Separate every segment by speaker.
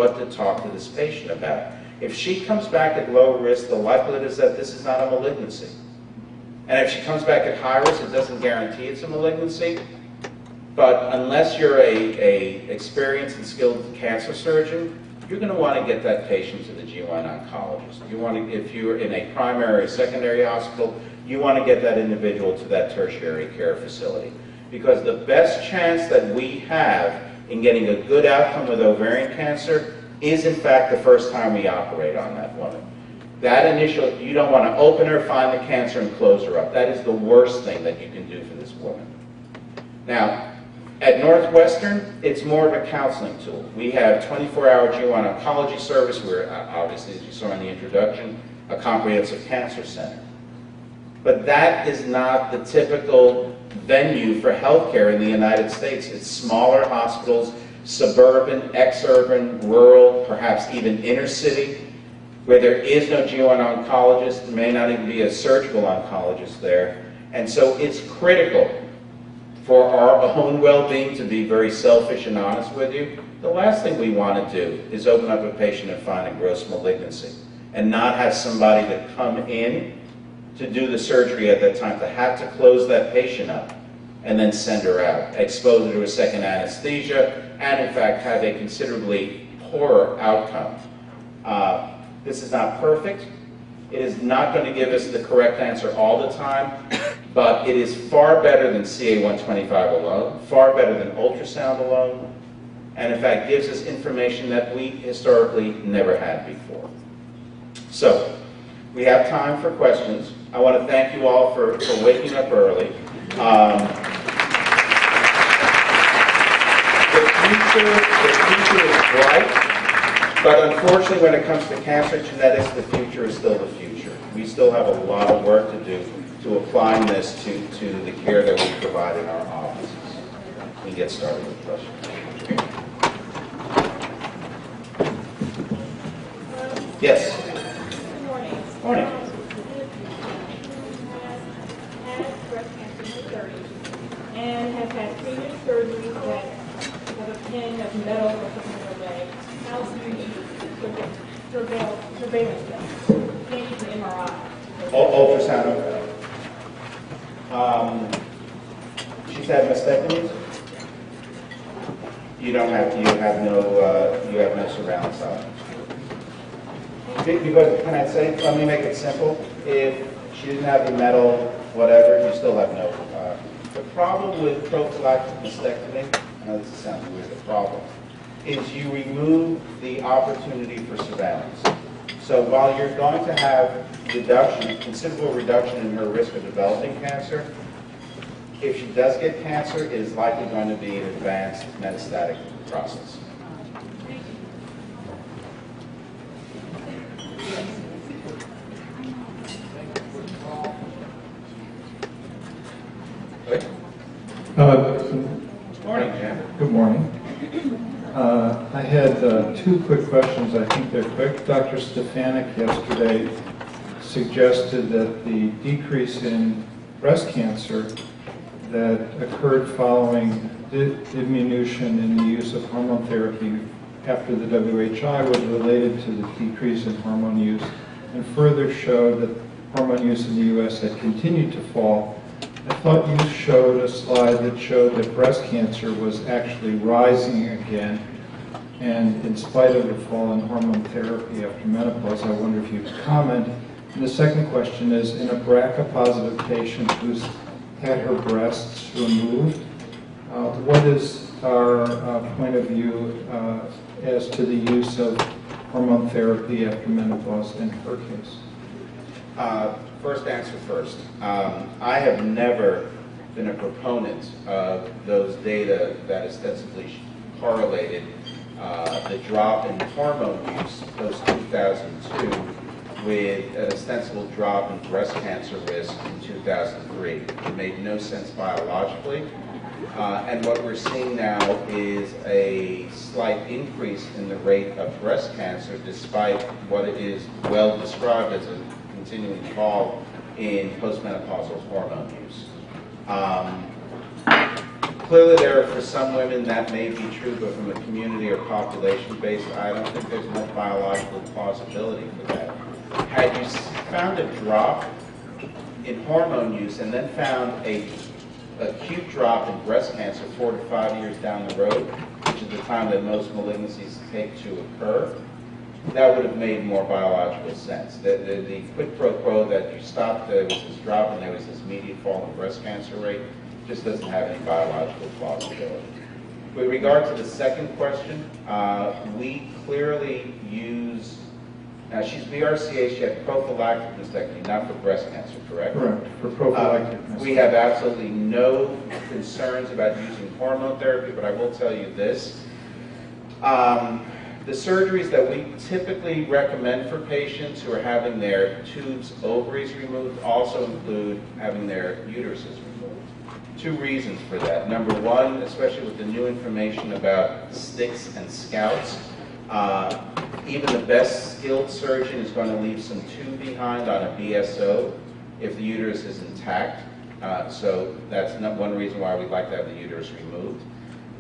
Speaker 1: what to talk to this patient about. If she comes back at low risk, the likelihood is that this is not a malignancy. And if she comes back at high risk, it doesn't guarantee it's a malignancy. But unless you're a experienced and skilled cancer surgeon, you're going to want to get that patient to the GYN oncologist. You want to, if you're in a primary or secondary hospital, you want to get that individual to that tertiary care facility. Because the best chance that we have in getting a good outcome with ovarian cancer is in fact the first time we operate on that woman. That initial, you don't want to open her, find the cancer, and close her up. That is the worst thing that you can do for this woman. Now, at Northwestern, it's more of a counseling tool. We have 24-hour GYN oncology service. We're obviously, as you saw in the introduction, a comprehensive cancer center. But that is not the typical venue for healthcare in the United States. It's smaller hospitals, suburban, exurban, rural, perhaps even inner city, where there is no GYN oncologist, there may not even be a surgical oncologist there. And so it's critical for our own well-being, to be very selfish and honest with you. The last thing we want to do is open up a patient and find a gross malignancy and not have somebody to come in to do the surgery at that time, to have to close that patient up and then send her out, expose her to a second anesthesia, and in fact have a considerably poorer outcome. This is not perfect. It is not going to give us the correct answer all the time, but it is far better than CA-125 alone, far better than ultrasound alone, and in fact gives us information that we historically never had before. So, we have time for questions. I want to thank you all for waking up early. The future is bright. But unfortunately, when it comes to cancer genetics, the future is still the future. We still have a lot of work to do to applying this to the care that we provide in our offices. We get started with questions. Yes?
Speaker 2: Good morning.
Speaker 1: Morning.
Speaker 2: Has breast cancer in her 30s and has had previous surgeries that have a pin of metal or something in her leg. How do you surveillance them? Can't use an MRI.
Speaker 1: Ultrasound. She's had mastectomies. You don't have to. You have no surveillance options. Because, can I say? Let me make it simple. If she didn't have the metal, whatever, you still have no. The problem with prophylactic mastectomy, I know this sounds weird. The problem is you remove the opportunity for surveillance. So while you're going to have reduction, considerable reduction in her risk of developing cancer, if she does get cancer, it is likely going to be an advanced metastatic process.
Speaker 3: Good
Speaker 1: Morning, Jim.
Speaker 3: Good morning. I had two quick questions. I think they're quick. Dr. Stefanik yesterday suggested that the decrease in breast cancer that occurred following diminution in the use of hormone therapy after the WHI was related to the decrease in hormone use, and further showed that hormone use in the U.S. had continued to fall. I thought you showed a slide that showed that breast cancer was actually rising again, and in spite of the fall in hormone therapy after menopause. I wonder if you could comment. And the second question is, in a BRCA-positive patient who's had her breasts removed, what is our point of view as to the use of hormone therapy after menopause in her case?
Speaker 1: First answer first. I have never been a proponent of those data that ostensibly correlated the drop in hormone use post-2002 with an ostensible drop in breast cancer risk in 2003. It made no sense biologically. And what we're seeing now is a slight increase in the rate of breast cancer despite what is well described as a continuing fall in postmenopausal hormone use. Clearly, there are for some women that may be true, but from a community or population base, I don't think there's much biological plausibility for that. Had you found a drop in hormone use and then found a acute drop in breast cancer 4 to 5 years down the road, which is the time that most malignancies take to occur, that would have made more biological sense. The quid pro quo that you stopped, there was this drop and there was this immediate fall in breast cancer rate, just doesn't have any biological plausibility. With regard to the second question, we clearly use, now she's BRCA, she had prophylactic mastectomy, not for breast cancer, correct?
Speaker 3: Correct, for prophylactic.
Speaker 1: We have absolutely no concerns about using hormone therapy, but I will tell you this. The surgeries that we typically recommend for patients who are having their tubes, ovaries removed also include having their uteruses removed. 2 reasons for that. Number one, especially with the new information about sticks and scouts, even the best skilled surgeon is going to leave some tube behind on a BSO if the uterus is intact. So that's one reason why we'd like to have the uterus removed.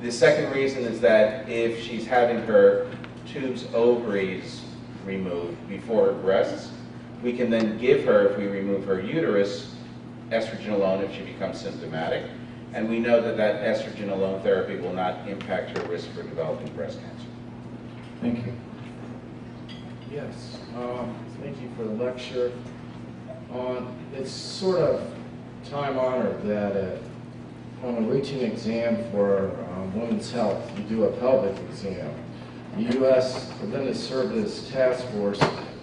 Speaker 1: The second reason is that if she's having her tubes, ovaries removed before her breasts, we can then give her, if we remove her uterus, estrogen alone if she becomes symptomatic. And we know that that estrogen alone therapy will not impact her risk for developing breast cancer.
Speaker 3: Thank you.
Speaker 4: Yes, thank you for the lecture. It's sort of time honored that on a routine exam for women's health, you do a pelvic exam. The U.S. Preventive Service Task Force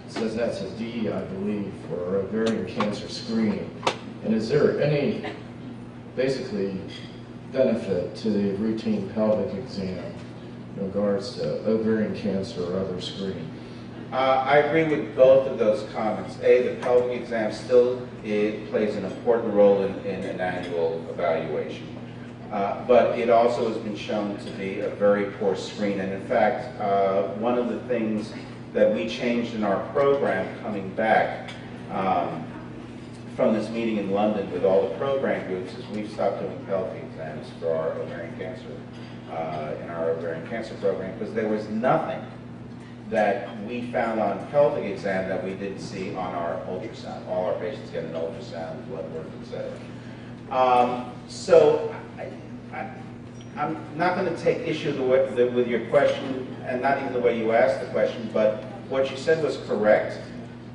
Speaker 4: says that's a D, I believe, for ovarian cancer screening. And is there any, basically, benefit to the routine pelvic exam in regards to ovarian cancer or other screening?
Speaker 1: I agree with both of those comments. The pelvic exam still plays an important role in an annual evaluation. But it also has been shown to be a very poor screen. And in fact, one of the things that we changed in our program coming back from this meeting in London with all the program groups is we've stopped doing pelvic exams for our ovarian cancer, in our ovarian cancer program, because there was nothing that we found on pelvic exam that we didn't see on our ultrasound. All our patients get an ultrasound, blood work, etc. So I'm not going to take issue with your question, and not even the way you asked the question, but what you said was correct.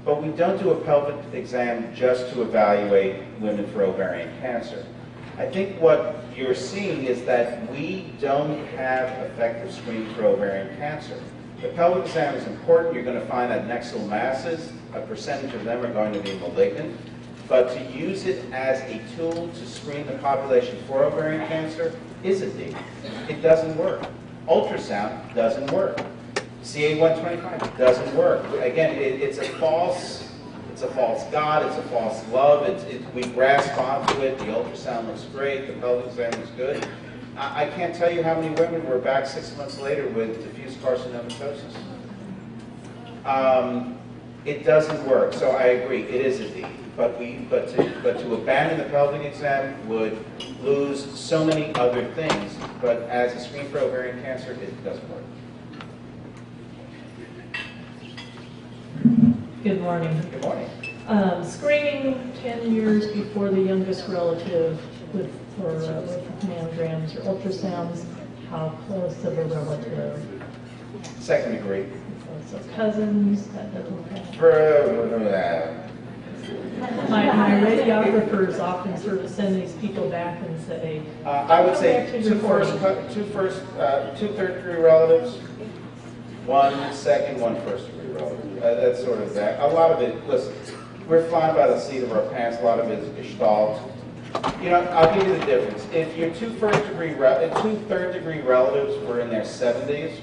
Speaker 1: But we don't do a pelvic exam just to evaluate women for ovarian cancer. I think what you're seeing is that we don't have effective screening for ovarian cancer. The pelvic exam is important. You're going to find that nexal masses, a percentage of them are going to be malignant. But to use it as a tool to screen the population for ovarian cancer is a D. It doesn't work. Ultrasound doesn't work. CA-125 doesn't work. Again, it's a false god, it's a false love. We grasp onto it. The ultrasound looks great. The pelvic exam looks good. I can't tell you how many women were back 6 months later with diffuse carcinomatosis. It doesn't work, so I agree, it is a D. But to abandon the pelvic exam would lose so many other things. But as a screen for ovarian cancer, it doesn't work.
Speaker 5: Good morning.
Speaker 1: Good morning.
Speaker 5: Screening 10 years before the youngest relative for mammograms or ultrasounds, how close of a relative?
Speaker 1: Second degree.
Speaker 5: So cousins, that doesn't count. My radiographers often sort of send these people back and say,
Speaker 1: I would say
Speaker 5: "Come back to
Speaker 1: two third degree relatives, 1 second, 1 first degree relative. That's sort of that. A lot of it, listen, we're flying by the seat of our pants. A lot of it is gestalt. You know, I'll give you the difference. If your two third degree relatives were in their 70s,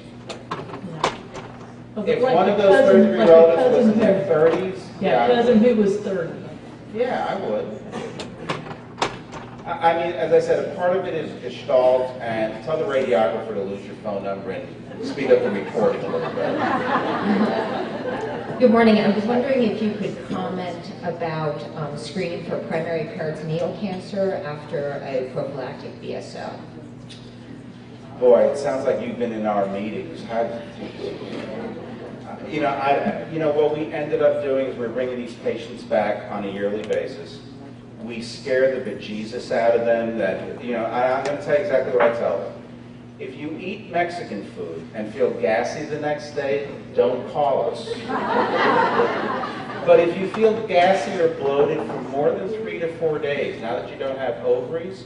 Speaker 1: if one of those third degree relatives was in their 30s,
Speaker 5: yeah, cousin who was 30.
Speaker 1: Yeah, I would. I mean, as I said, a part of it is gestalt, and tell the radiographer to lose your phone number and speed up the recording a little bit.
Speaker 6: Good morning. I was wondering if you could comment about screening for primary peritoneal cancer after a prophylactic BSO.
Speaker 1: Boy, it sounds like you've been in our meetings. What we ended up doing is we're bringing these patients back on a yearly basis. We scare the bejesus out of them that, I'm going to tell you exactly what I tell them. If you eat Mexican food and feel gassy the next day, don't call us. But if you feel gassy or bloated for more than 3 to 4 days, now that you don't have ovaries,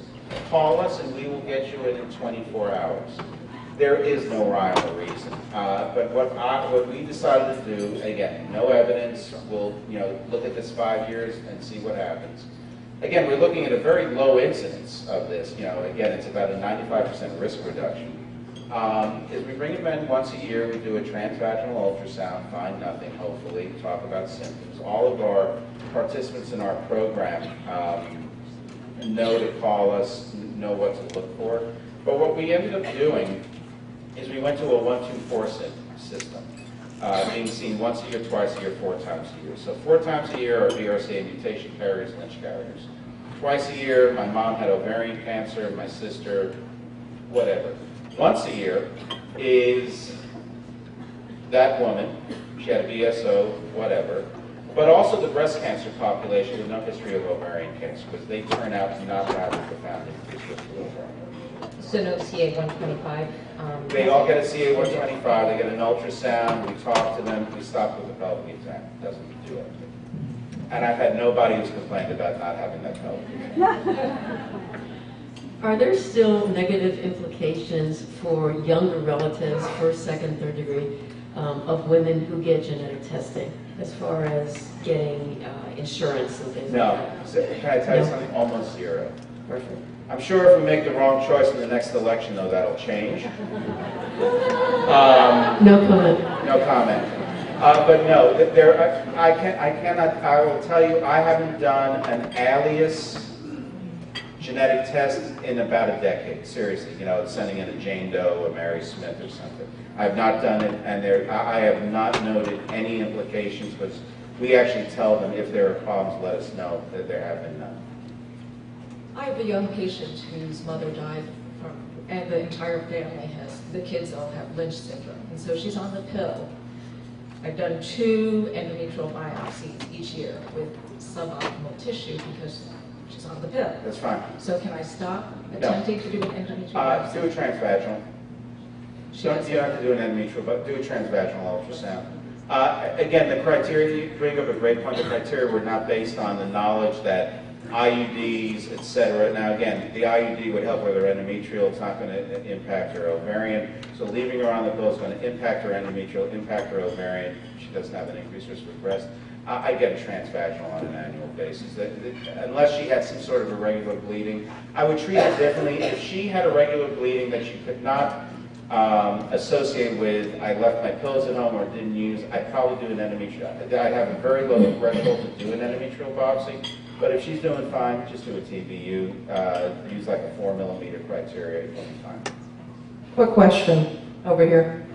Speaker 1: call us and we will get you in 24 hours. There is no rhyme or reason. But what we decided to do, again, no evidence. We'll look at this 5 years and see what happens. Again, we're looking at a very low incidence of this. Again, it's about a 95% risk reduction. Is we bring them in once a year, we do a transvaginal ultrasound, find nothing, hopefully, talk about symptoms. All of our participants in our program know to call us, know what to look for. But what we ended up doing is we went to a 1-2-4 system, being seen once a year, twice a year, 4 times a year. So 4 times a year are BRCA mutation carriers and Lynch carriers. Twice a year, my mom had ovarian cancer, my sister, whatever. Once a year is that woman, she had a BSO, whatever, but also the breast cancer population with no history of ovarian cancer, because they turn out to not have a profound increased risk of ovarian.
Speaker 6: So no CA 125?
Speaker 1: They all get a CA 125, they get an ultrasound, we talk to them, we stop with the pelvic exam, it doesn't do it. And I've had nobody who's complained about not having that pelvic exam.
Speaker 7: Are there still negative implications for younger relatives, first, second, third degree, of women who get genetic testing, as far as getting insurance and things like
Speaker 1: No,
Speaker 7: that?
Speaker 1: so, can I tell you something? Almost zero. Perfect. I'm sure if we make the wrong choice in the next election, though, that'll change.
Speaker 7: No comment.
Speaker 1: No comment. But no, I will tell you, I haven't done an alias genetic test in about a decade, seriously, sending in a Jane Doe or Mary Smith or something. I've not done it, and I have not noted any implications, but we actually tell them if there are problems, let us know that there have been none.
Speaker 8: I have a young patient whose mother died, and the entire family the kids all have Lynch syndrome, and so she's on the pill. I've done 2 endometrial biopsies each year with suboptimal tissue because she's on the pill.
Speaker 1: That's fine.
Speaker 8: So can I stop attempting to do an endometrial biopsy?
Speaker 1: Do a transvaginal. You don't have to do an endometrial, but do a transvaginal ultrasound. Again, the criteria, you bring up a great point, the criteria were not based on the knowledge that IUDs, etc. Now again, the IUD would help with her endometrial, it's not going to impact her ovarian. So leaving her on the pill is going to impact her endometrial, impact her ovarian. She doesn't have an increased risk of breast. I get a transvaginal on an annual basis. Unless she had some sort of irregular bleeding, I would treat it differently. If she had a regular bleeding that she could not associate with, I left my pills at home or didn't use, I'd probably do an endometrial. I have a very low threshold to do an endometrial biopsy, but if she's doing fine, just do a TBU. Use like a 4mm criteria, it'll be fine.
Speaker 9: Quick question over here.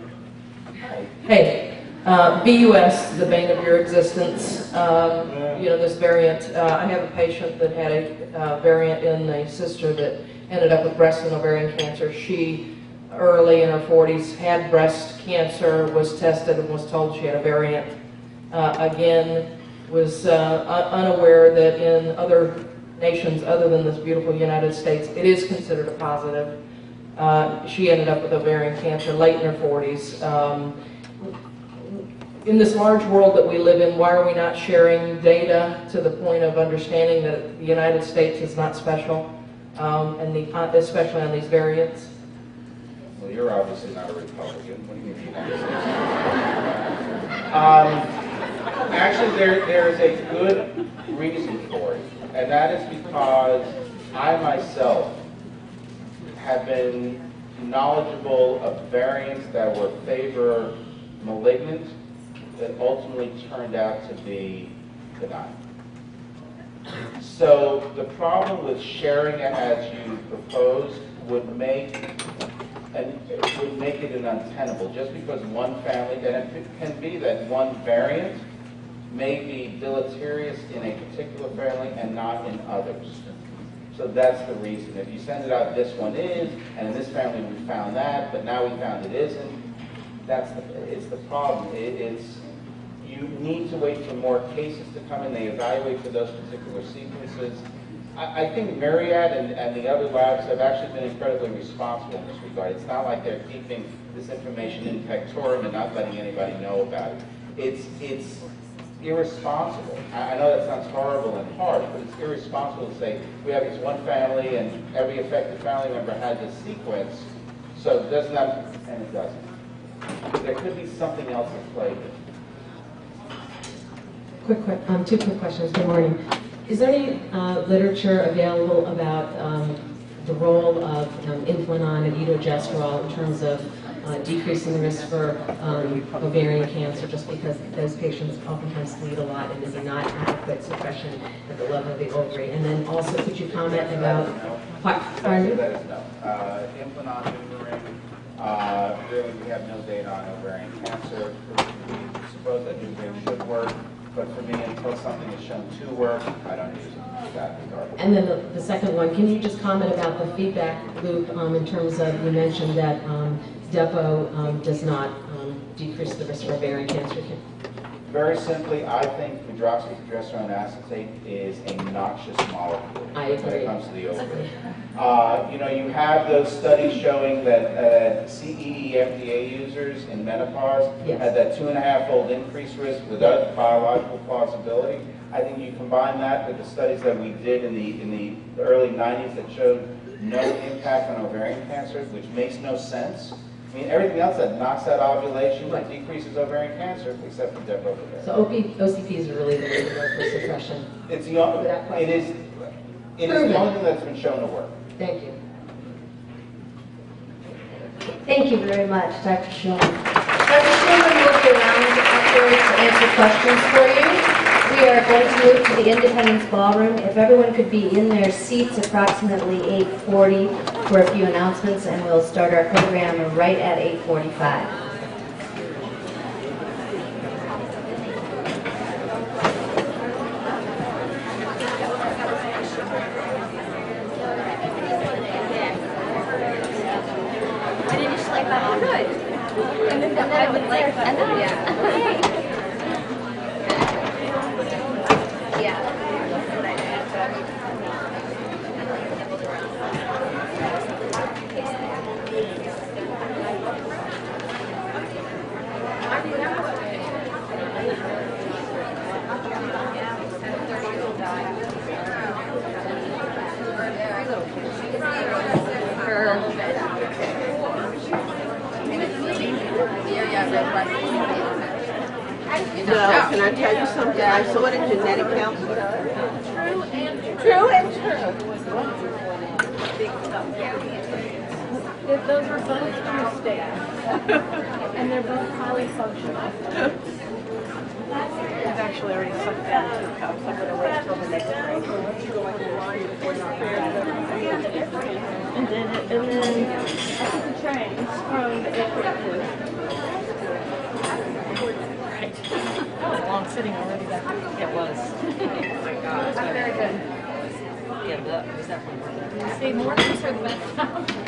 Speaker 9: Hey, BUS, the bane of your existence, this variant. I have a patient that had a variant in a sister that ended up with breast and ovarian cancer. She, early in her 40s, had breast cancer, was tested and was told she had a variant. Again, was unaware that in other nations other than this beautiful United States, it is considered a positive. She ended up with ovarian cancer late in her 40s. In this large world that we live in, why are we not sharing data to the point of understanding that the United States is not special, and especially on these variants?
Speaker 1: Well, you're obviously not a Republican. What do you mean United States? Actually, there is a good reason for it, and that is because I myself have been knowledgeable of variants that were favor malignant that ultimately turned out to be benign. So the problem with sharing it as you proposed would make it an untenable, just because one family, and it can be that one variant may be deleterious in a particular family and not in others. So that's the reason. If you send it out, this one is, and in this family we found that, but now we found it isn't, it's the problem. You need to wait for more cases to come in. They evaluate for those particular sequences. I think Myriad and the other labs have actually been incredibly responsible in this regard. It's not like they're keeping this information in pectorum and not letting anybody know about it. It's irresponsible. I know that sounds horrible and harsh, but it's irresponsible to say we have this one family and every affected family member has this sequence, so it doesn't have, and it doesn't. There could be something else at play here.
Speaker 7: Two quick questions. Good morning. Is there any literature available about the role of Inflanon and etogestrol in terms of decreasing the risk for ovarian cancer, just because those patients oftentimes bleed a lot, and is there not adequate suppression at the level of the ovary? And then also, could you comment about what? Pardon?
Speaker 1: That is no. Inflanon, NuvaRing, really we have no data on ovarian cancer. We suppose that NuvaRing should work. But for me, until something is shown to work, I don't use it in that regard.
Speaker 7: And then the second one, can you just comment about the feedback loop in terms of, you mentioned that Depo does not decrease the risk of ovarian cancer?
Speaker 1: Very simply, I think hydroxyprogesterone acetate is a noxious molecule
Speaker 7: I agree.
Speaker 1: when it comes to the ovary. You have those studies showing that CEE FDA users in menopause had that 2.5-fold increased risk without biological plausibility. I think you combine that with the studies that we did in the early 90s that showed no impact on ovarian cancer, which makes no sense. I mean, everything else that knocks out ovulation that decreases ovarian cancer, except for Depo-Provera.
Speaker 7: So OCPs are really the way to go for suppression.
Speaker 1: It is the only thing that's been shown to work.
Speaker 7: Thank you.
Speaker 10: Thank you very much, Dr. Shulman. Dr. Shulman will be around afterwards to answer questions for you. We are going to move to the Independence Ballroom. If everyone could be in their seats approximately 8:40 for a few announcements, and we'll start our program right at 8:45.
Speaker 11: Can I tell you something? I saw it in genetic counselor. True and true.
Speaker 2: Those are both true states, and they're both highly functional.
Speaker 11: I've actually already sucked down 2 cups. I'm going to wait until the next break.
Speaker 2: And then I took the trains from the airport.
Speaker 5: That was long sitting already back there.
Speaker 11: It was. Oh my God. Very good. Yeah, that was that one.
Speaker 2: See, mornings are the best time.